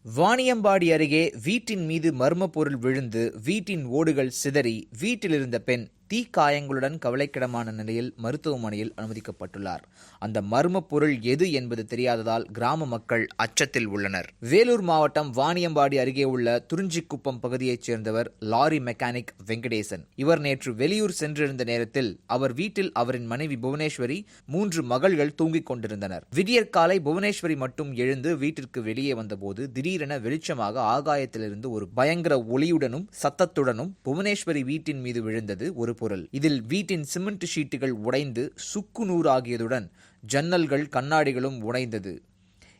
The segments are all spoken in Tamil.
வாணியம்பாடி அருகே வீட்டின் மீது மர்ம பொருள் விழுந்து வீட்டின் ஓடுகள் சிதறி வீட்டிலிருந்த பெண் தீக்காயங்களுடன் கவலைக்கிடமான நிலையில் மருத்துவமனையில் அனுமதிக்கப்பட்டுள்ளார். அந்த மர்ம பொருள் எது என்பது தெரியாததால் கிராம மக்கள் அச்சத்தில் உள்ளனர். வேலூர் மாவட்டம் வாணியம்பாடி அருகே உள்ள துறிஞ்சிக்குப்பம் பகுதியைச் சேர்ந்தவர் லாரி மெக்கானிக் வெங்கடேசன். இவர் நேற்று வெளியூர் சென்றிருந்த நேரத்தில் அவர் வீட்டில் அவரின் மனைவி புவனேஸ்வரி 3 மகள்கள் தூங்கிக் கொண்டிருந்தனர். விடியற்காலை புவனேஸ்வரி மட்டும் எழுந்து வீட்டிற்கு வெளியே வந்தபோது திடீரென வெளிச்சமாக ஆகாயத்திலிருந்து ஒரு பயங்கர ஒளியுடனும் சத்தத்துடனும் புவனேஸ்வரி வீட்டின் மீது விழுந்தது ஒரு பொருள். இதில் வீட்டின் சிமெண்ட் ஷீட்டுகள் உடைந்து சுக்கு நூறாகியதுடன் ஜன்னல்கள் கண்ணாடிகளும் உடைந்தது.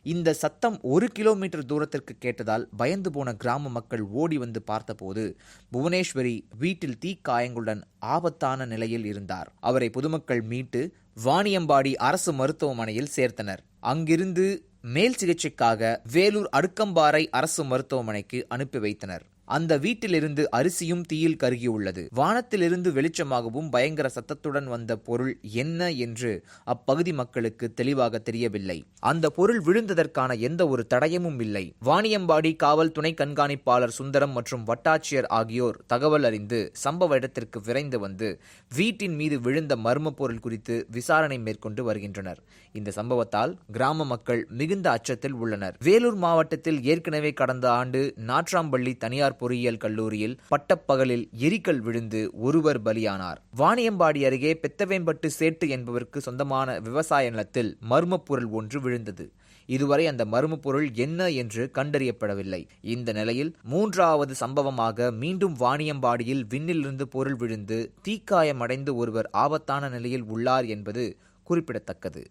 இந்த சத்தம் 1 கிலோமீட்டர் தூரத்திற்கு கேட்டதால் பயந்து போன கிராம மக்கள் ஓடி வந்து பார்த்தபோது புவனேஸ்வரி வீட்டில் தீக்காயங்களுடன் ஆபத்தான நிலையில் இருந்தார். அவரை பொதுமக்கள் மீட்டு வாணியம்பாடி அரசு மருத்துவமனையில் சேர்த்தனர். அங்கிருந்து மேல் சிகிச்சைக்காக வேலூர் அடுக்கம்பாறை அரசு மருத்துவமனைக்கு அனுப்பி வைத்தனர். அந்த வீட்டிலிருந்து அரிசியும் தீயில் கருகியுள்ளது. வானத்திலிருந்து வெளிச்சமாகவும் பயங்கர சத்தத்துடன் வந்த பொருள் என்ன என்று அப்பகுதி மக்களுக்கு தெளிவாக தெரியவில்லை. அந்த பொருள் விழுந்ததற்கான எந்த ஒரு தடயமும் இல்லை. வாணியம்பாடி காவல் துணை கண்காணிப்பாளர் சுந்தரம் மற்றும் வட்டாட்சியர் ஆகியோர் தகவல் அறிந்து சம்பவ இடத்திற்கு விரைந்து வந்து வீட்டின் மீது விழுந்த மர்ம பொருள் குறித்து விசாரணை மேற்கொண்டு வருகின்றனர். இந்த சம்பவத்தால் கிராம மக்கள் மிகுந்த அச்சத்தில் உள்ளனர். வேலூர் மாவட்டத்தில் ஏற்கனவே கடந்த ஆண்டு நாட்ராம்பள்ளி தனியார் பொறியியல் கல்லூரியில் பட்டப்பகலில் எரிக்கல் விழுந்து ஒருவர் பலியானார். வாணியம்பாடி அருகே பெத்தவேம்பட்டு சேட்டு என்பவருக்கு சொந்தமான விவசாய நிலத்தில் மர்ம பொருள் ஒன்று விழுந்தது. இதுவரை அந்த மர்ம பொருள் என்ன என்று கண்டறியப்படவில்லை. இந்த நிலையில் 3வது சம்பவமாக மீண்டும் வாணியம்பாடியில் விண்ணிலிருந்து பொருள் விழுந்து தீக்காயமடைந்து ஒருவர் ஆபத்தான நிலையில் உள்ளார் என்பது குறிப்பிடத்தக்கது.